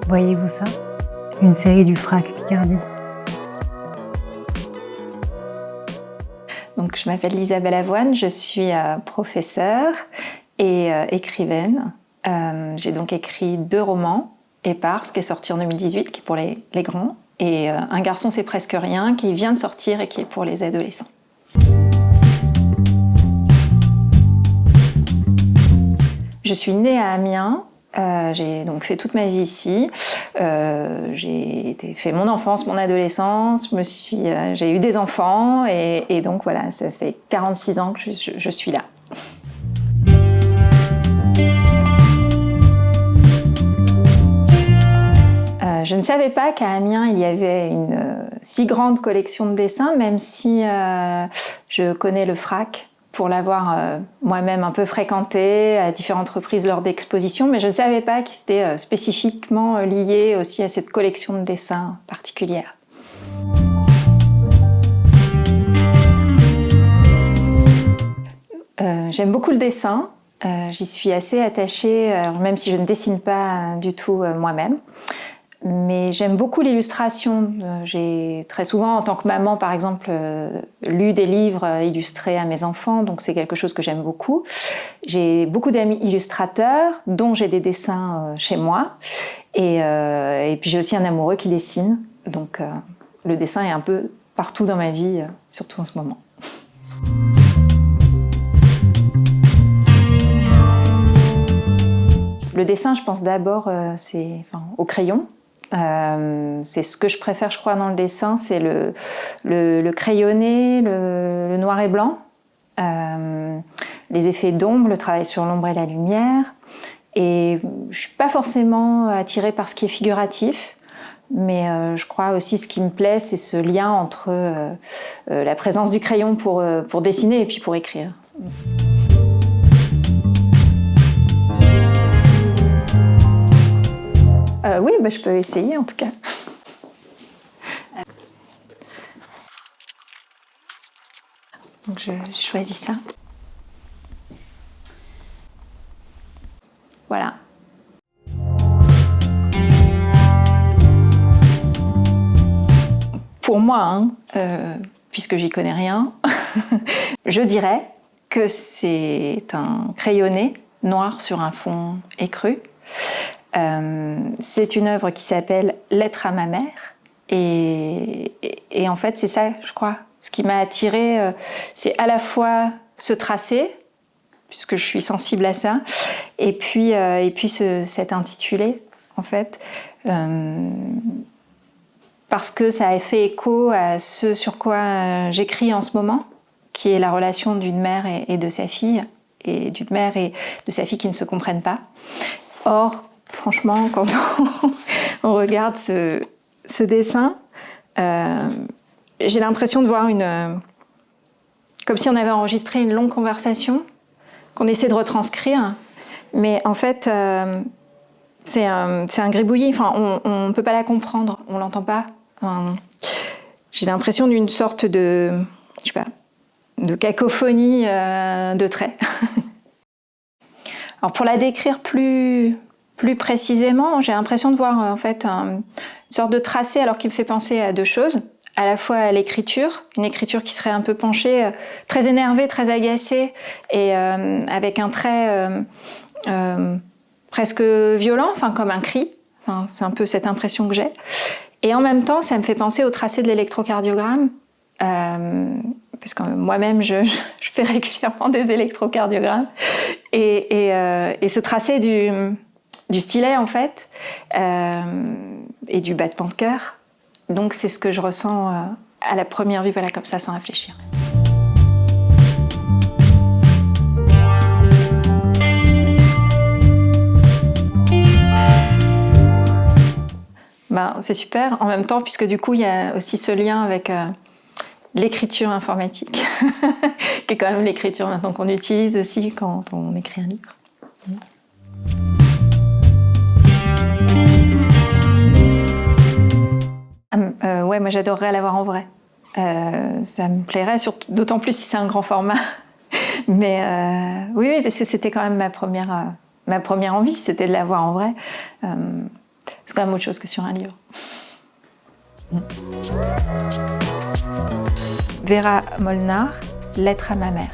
Voyez-vous ça? Une série du FRAC Picardie. Donc, je m'appelle Isabelle Avoine, je suis professeure et écrivaine. J'ai donc écrit 2 romans, Éparse, qui est sorti en 2018, qui est pour les grands, et Un garçon c'est presque rien, qui vient de sortir et qui est pour les adolescents. Je suis née à Amiens. J'ai donc fait toute ma vie ici. J'ai fait mon enfance, mon adolescence, j'ai eu des enfants et donc voilà, ça fait 46 ans que je suis là. Je ne savais pas qu'à Amiens il y avait une si grande collection de dessins, même si je connais le FRAC pour l'avoir moi-même un peu fréquenté à différentes reprises lors d'expositions, mais je ne savais pas qu'il était spécifiquement lié aussi à cette collection de dessins particulière. J'aime beaucoup le dessin, j'y suis assez attachée, même si je ne dessine pas du tout moi-même. Mais j'aime beaucoup l'illustration. J'ai très souvent, en tant que maman, par exemple, lu des livres illustrés à mes enfants, donc c'est quelque chose que j'aime beaucoup. J'ai beaucoup d'amis illustrateurs, dont j'ai des dessins chez moi. Et puis j'ai aussi un amoureux qui dessine, donc le dessin est un peu partout dans ma vie, surtout en ce moment. Le dessin, je pense d'abord au crayon. C'est ce que je préfère, je crois, dans le dessin, c'est le crayonné, le noir et blanc, les effets d'ombre, le travail sur l'ombre et la lumière. Et je suis pas forcément attirée par ce qui est figuratif, mais je crois aussi ce qui me plaît, c'est ce lien entre la présence du crayon pour dessiner et puis pour écrire. Oui, je peux essayer en tout cas. Donc je choisis ça. Voilà. Pour moi, puisque j'y connais rien, je dirais que c'est un crayonné noir sur un fond écru. C'est une œuvre qui s'appelle Lettre à ma mère et en fait c'est ça, je crois, ce qui m'a attirée, c'est à la fois ce tracé, puisque je suis sensible à ça, et puis cet intitulé en fait, parce que ça a fait écho à ce sur quoi j'écris en ce moment, qui est la relation d'une mère et de sa fille, et d'une mère et de sa fille qui ne se comprennent pas. Or, franchement, quand on regarde ce dessin, j'ai l'impression de voir comme si on avait enregistré une longue conversation qu'on essaie de retranscrire, mais en fait, c'est un gribouillis. Enfin, on ne peut pas la comprendre, on l'entend pas. J'ai l'impression d'une sorte de, je sais pas, de cacophonie de traits. Alors, pour la décrire plus précisément, j'ai l'impression de voir en fait une sorte de tracé, alors qui me fait penser à 2 choses. À la fois à l'écriture, une écriture qui serait un peu penchée, très énervée, très agacée, et avec un trait presque violent, enfin comme un cri. Enfin, c'est un peu cette impression que j'ai. Et en même temps, ça me fait penser au tracé de l'électrocardiogramme, parce que moi-même, je fais régulièrement des électrocardiogrammes, et ce tracé du stylet en fait, et du battement de cœur. Donc c'est ce que je ressens à la première vue, voilà, comme ça, sans réfléchir. C'est super en même temps, puisque du coup il y a aussi ce lien avec l'écriture informatique, qui est quand même l'écriture maintenant qu'on utilise aussi quand on écrit un livre. Ouais, moi j'adorerais l'avoir en vrai. Ça me plairait, d'autant plus si c'est un grand format. Mais oui, parce que c'était quand même ma première envie, c'était de l'avoir en vrai. Parce totalement autre chose que sur un livre. Vera Molnar, Lettre à ma mère.